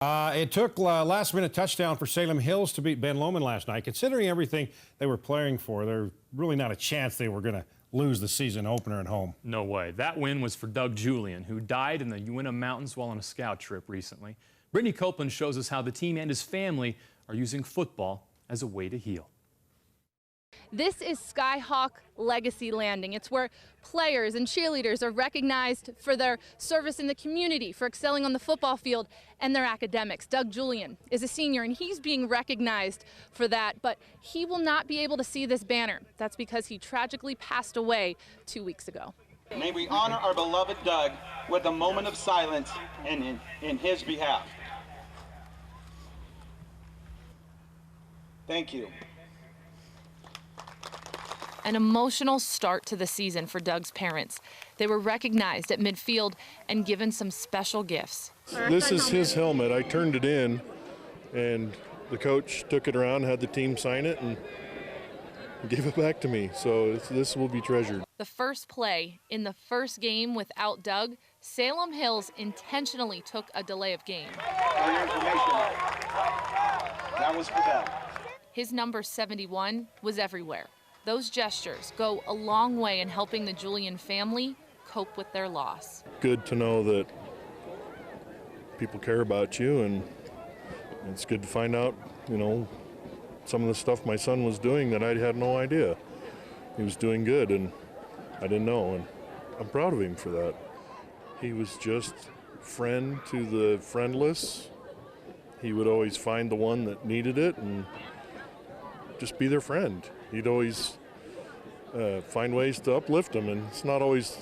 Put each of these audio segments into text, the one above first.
It took last-minute touchdown for Salem Hills to beat Ben Lomond last night. Considering everything they were playing for, there's really not a chance they were going to lose the season opener at home. No way. That win was for Doug Julian, who died in the Uintas Mountains while on a scout trip recently. Brittany Copeland shows us how the team and his family are using football as a way to heal. This is Skyhawk Legacy Landing. It's where players and cheerleaders are recognized for their service in the community, for excelling on the football field, and their academics. Doug Julian is a senior, and he's being recognized for that, but he will not be able to see this banner. That's because he tragically passed away 2 weeks ago. May we honor our beloved Doug with a moment of silence in his behalf. Thank you. An emotional start to the season for Doug's parents. They were recognized at midfield and given some special gifts. This is his helmet. I turned it in, and the coach took it around, had the team sign it, and gave it back to me. So this will be treasured. The first play in the first game without Doug, Salem Hills intentionally took a delay of game. For your information, that was for Doug. His number 71 was everywhere. Those gestures go a long way in helping the Julian family cope with their loss. Good to know that people care about you, and it's good to find out, some of the stuff my son was doing that I had no idea. He was doing good, and I didn't know, and I'm proud of him for that. He was just friend to the friendless. He would always find the one that needed it and just be their friend. He'd always find ways to uplift them, and it's not always,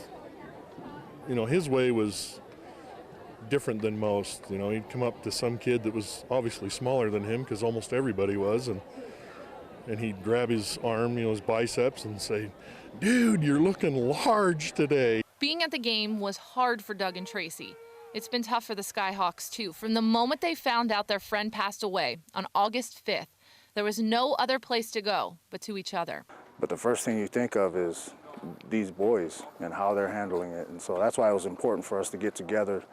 his way was different than most. He'd come up to some kid that was obviously smaller than him, because almost everybody was, and he'd grab his arm, his biceps, and say, "Dude, you're looking large today." Being at the game was hard for Doug and Tracy. It's been tough for the Skyhawks, too. From the moment they found out their friend passed away on August 5th, there was no other place to go but to each other. But the first thing you think of is these boys and how they're handling it. And so that's why it was important for us to get together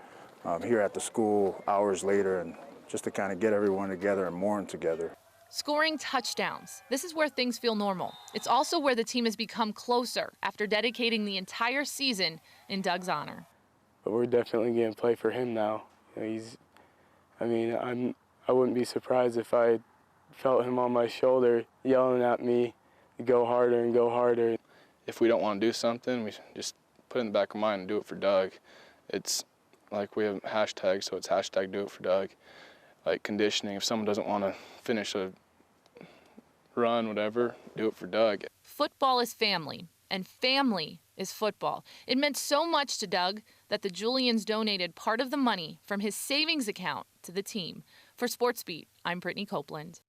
here at the school hours later, and just to kind of get everyone together and mourn together. Scoring touchdowns. This is where things feel normal. It's also where the team has become closer after dedicating the entire season in Doug's honor. But we're definitely going to play for him now. I wouldn't be surprised if I felt him on my shoulder yelling at me to go harder and go harder. If we don't want to do something, we just put it in the back of mind and do it for Doug. It's like we have hashtags, so it's hashtag do it for Doug. Like conditioning, if someone doesn't want to finish a run, whatever, do it for Doug. Football is family, and family is football. It meant so much to Doug that the Julians donated part of the money from his savings account to the team. For SportsBeat, I'm Brittany Copeland.